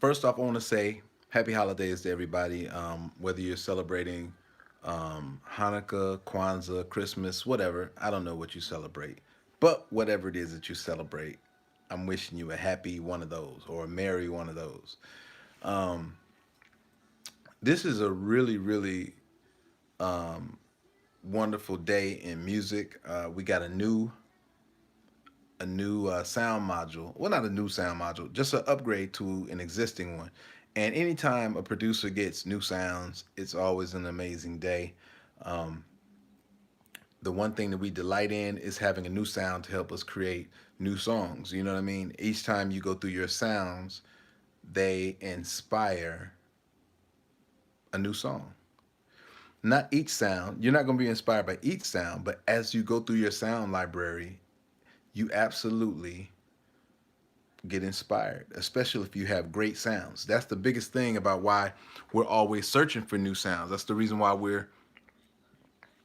First off, I want to say happy holidays to everybody. Whether you're celebrating Hanukkah, Kwanzaa, Christmas, whatever. I don't know what you celebrate, but whatever it is that you celebrate, I'm wishing you a happy one of those or a merry one of those. Um, this is a really, really wonderful day in music. We got a new sound module. Well, not a new sound module, just an upgrade to an existing one. And anytime a producer gets new sounds, it's always an amazing day. Um, the one thing that we delight in is having a new sound to help us create new songs. You know what I mean? Each time you go through your sounds, they inspire a new song. Not each sound, you're not going to be inspired by each sound, but as you go through your sound library, you absolutely get inspired, especially if you have great sounds. That's the biggest thing about why we're always searching for new sounds. That's the reason why we're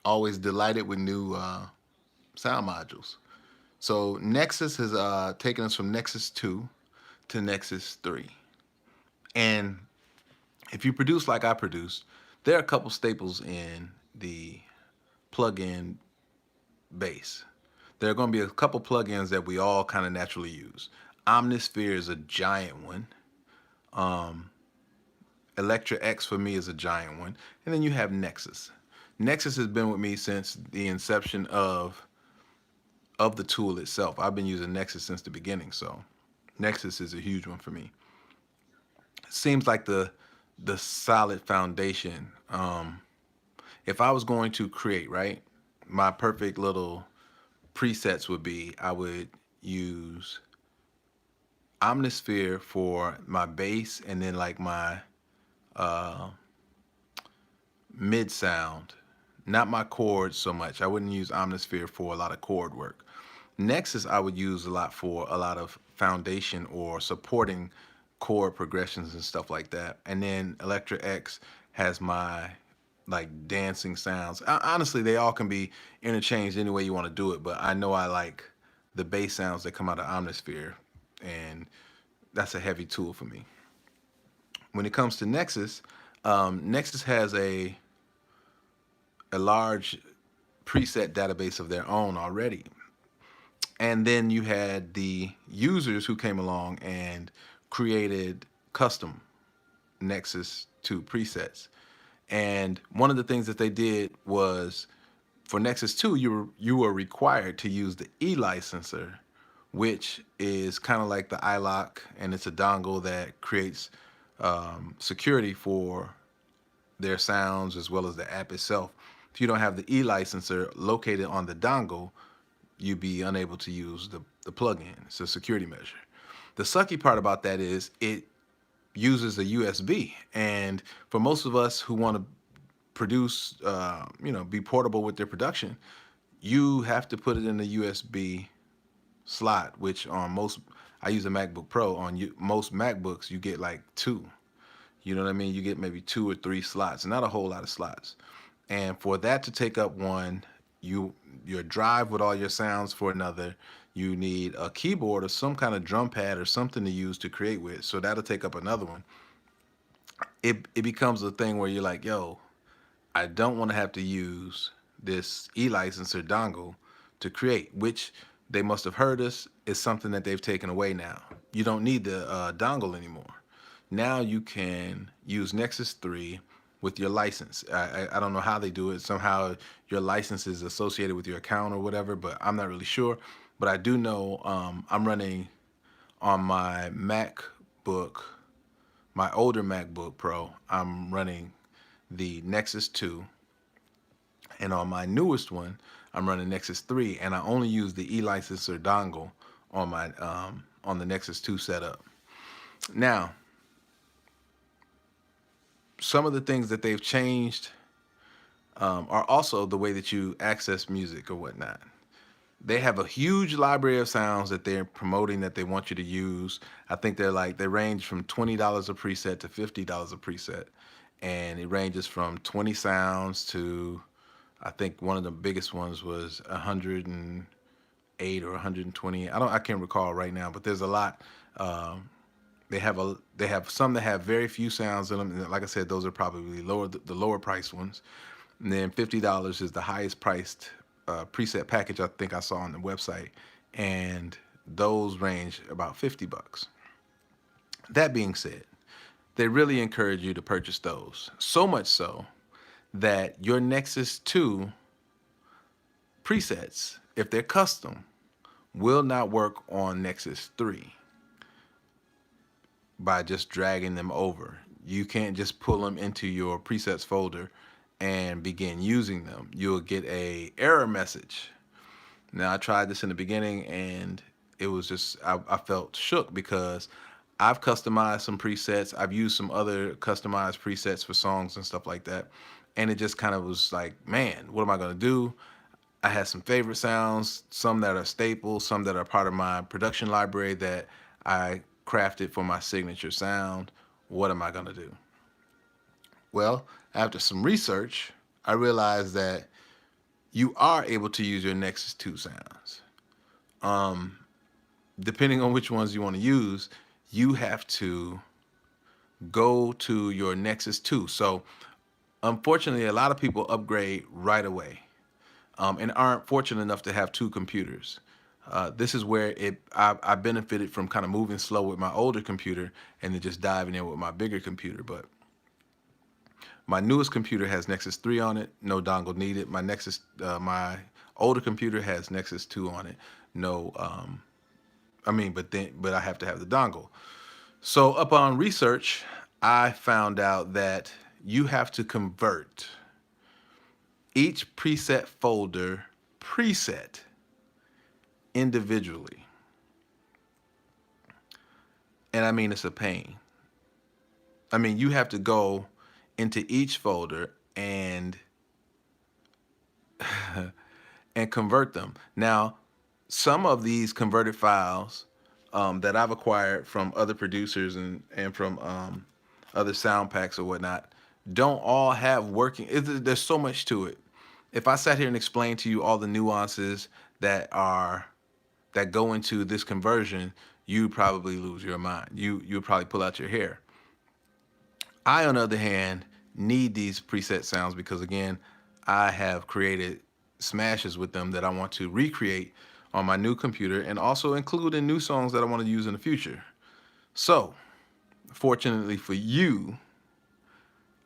always delighted with new sound modules. So Nexus has taken us from Nexus 2 to Nexus 3. And if you produce like I produce, there are a couple staples in the plugin base. There are going to be a couple plugins that we all kind of naturally use. Omnisphere is a giant one. Um, Electra X for me is a giant one. And then you have Nexus. Nexus has been with me since the inception of the tool itself. I've been using Nexus since the beginning, so Nexus is a huge one for me. It seems like the solid foundation. If I was going to create, right, my perfect little presets would be I would use Omnisphere for my bass and then like my uh, mid sound, not my chords so much. I wouldn't use Omnisphere for a lot of chord work. Nexus I would use a lot for a lot of foundation or supporting chord progressions and stuff like that. And then Electra X has my like dancing sounds. Honestly, they all can be interchanged any way you want to do it, but I know I like the bass sounds that come out of Omnisphere, and that's a heavy tool for me. When it comes to Nexus, Nexus has a large preset database of their own already. And then you had the users who came along and created custom Nexus 2 presets. And one of the things that they did was for Nexus 2, you were required to use the E licenser, which is kind of like the iLock, and it's a dongle that creates security for their sounds as well as the app itself. If you don't have the E licenser located on the dongle, you'd be unable to use the plugin. It's a security measure. The sucky part about that is it uses a USB, and for most of us who want to produce, be portable with their production, you have to put it in the USB slot, which on most, I use a MacBook Pro, on most MacBooks, you get like two. You know what I mean? You get maybe 2 or 3 slots, not a whole lot of slots. And for that to take up one, your drive with all your sounds for another, you need a keyboard or some kind of drum pad or something to use to create with. So that'll take up another one. It becomes a thing where you're like, yo, I don't want to have to use this e-licenser dongle to create, which they must have heard us is something that they've taken away now. You don't need the dongle anymore. Now you can use Nexus 3 with your license. I don't know how they do it. Somehow your license is associated with your account or whatever, but I'm not really sure. But I do know I'm running on my MacBook, my older MacBook Pro, I'm running the Nexus 2, and on my newest one, I'm running Nexus 3, and I only use the e-licenser dongle on my on the Nexus 2 setup. Now, some of the things that they've changed are also the way that you access music or whatnot. They have a huge library of sounds that they're promoting that they want you to use. I think they range from $20 a preset to $50 a preset, and it ranges from 20 sounds to, I think one of the biggest ones was 108 or 120. I can't recall right now, but there's a lot. They have some that have very few sounds in them. And like I said, those are probably the lower priced ones. And then $50 is the highest priced preset package I think I saw on the website, and those range about $50. That being said, they really encourage you to purchase those. So much so that your Nexus 2 presets, if they're custom, will not work on Nexus 3 by just dragging them over. You can't just pull them into your presets folder and begin using them. You'll get a error message. Now, I tried this in the beginning and it was just, I felt shook because I've customized some presets. I've used some other customized presets for songs and stuff like that. And it just kind of was like, man, what am I going to do? I had some favorite sounds, some that are staples, some that are part of my production library that I crafted for my signature sound. What am I going to do? Well, after some research, I realized that you are able to use your Nexus 2 sounds. Depending on which ones you want to use, you have to go to your Nexus 2. So, unfortunately, a lot of people upgrade right away, and aren't fortunate enough to have two computers. This is where I benefited from kind of moving slow with my older computer and then just diving in with my bigger computer. But my newest computer has Nexus 3 on it, no dongle needed. My older computer has Nexus 2 on it, no. But I have to have the dongle. So upon research, I found out that you have to convert each preset folder preset individually. And I mean, it's a pain. I mean, you have to go into each folder and convert them. Now, some of these converted files that I've acquired from other producers and from other sound packs or whatnot don't all have working. There's so much to it. If I sat here and explained to you all the nuances that go into this conversion, you'd probably lose your mind. You'd probably pull out your hair. I, on the other hand, need these preset sounds because, again, I have created smashes with them that I want to recreate on my new computer and also include in new songs that I want to use in the future. So, fortunately for you,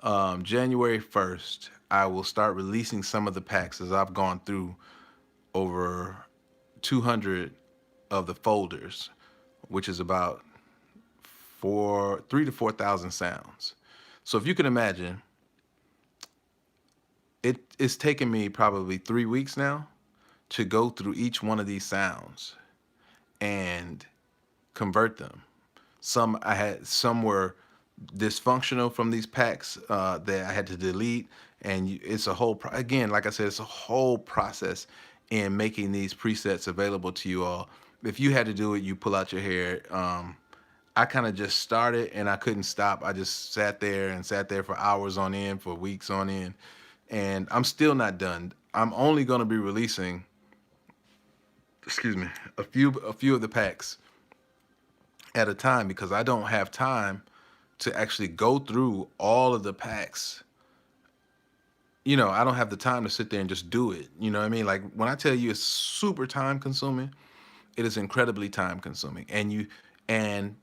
January 1st, I will start releasing some of the packs as I've gone through over 200 of the folders, which is about 3 to 4,000 sounds. So if you can imagine, it's taken me probably 3 weeks now to go through each one of these sounds and convert them. Some were dysfunctional from these packs that I had to delete, and it's a whole again, like I said, it's a whole process in making these presets available to you all. If you had to do it, you pull out your hair. I kind of just started and I couldn't stop. I just sat there and sat there for hours on end, for weeks on end, and I'm still not done. I'm only going to be releasing, excuse me, a few of the packs at a time because I don't have time to actually go through all of the packs. I don't have the time to sit there and just do it. You know what I mean? Like when I tell you it's super time consuming, it is incredibly time consuming. And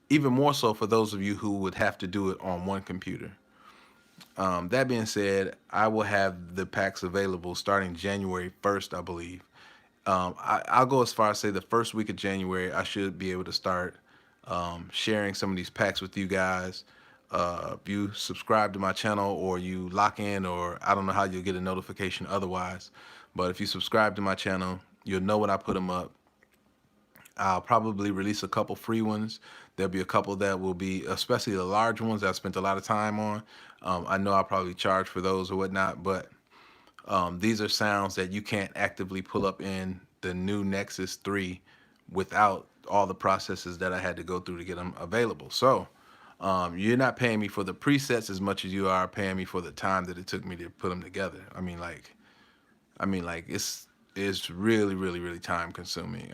even more so for those of you who would have to do it on one computer. That being said, I will have the packs available starting January 1st, I believe. I'll go as far as say the first week of January, I should be able to start sharing some of these packs with you guys. If you subscribe to my channel or you lock in, or I don't know how you'll get a notification otherwise, but if you subscribe to my channel, you'll know when I put them up. I'll probably release a couple free ones. There'll be a couple that will be, especially the large ones that I spent a lot of time on. I know I'll probably charge for those or whatnot, but these are sounds that you can't actively pull up in the new Nexus 3 without all the processes that I had to go through to get them available. So you're not paying me for the presets as much as you are paying me for the time that it took me to put them together. It's really, really, really time consuming.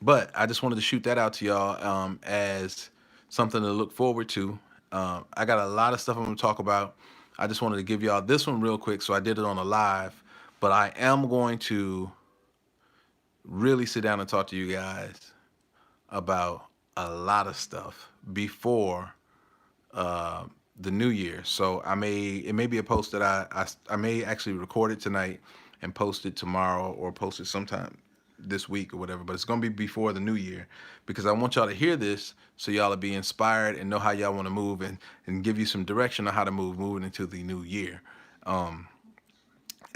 But I just wanted to shoot that out to y'all as something to look forward to. I got a lot of stuff I'm going to talk about. I just wanted to give y'all this one real quick, so I did it on a live. But I am going to really sit down and talk to you guys about a lot of stuff before the new year. So it may be a post that I may actually record it tonight and post it tomorrow or post it sometime this week or whatever, but it's going to be before the new year because I want y'all to hear this so y'all will be inspired and know how y'all want to move and give you some direction on how to move moving into the new year.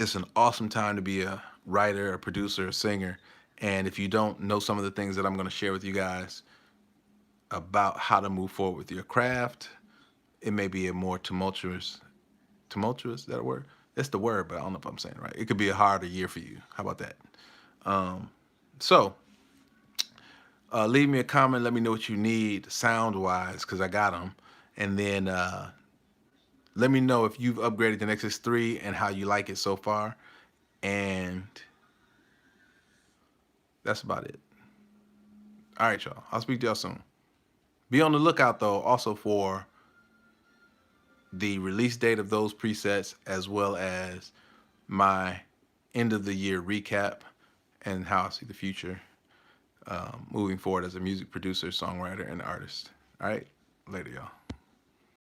It's an awesome time to be a writer, a producer, a singer. And if you don't know some of the things that I'm going to share with you guys about how to move forward with your craft, it may be a more tumultuous, is that a word? That's the word, but I don't know if I'm saying it right. It could be a harder year for you. How about that? So leave me a comment. Let me know what you need sound-wise, because I got them. And then let me know if you've upgraded to Nexus 3 and how you like it so far. And that's about it. All right, y'all. I'll speak to y'all soon. Be on the lookout, though, also for the release date of those presets as well as my end of the year recap and how I see the future moving forward as a music producer, songwriter, and artist. All right, later, y'all.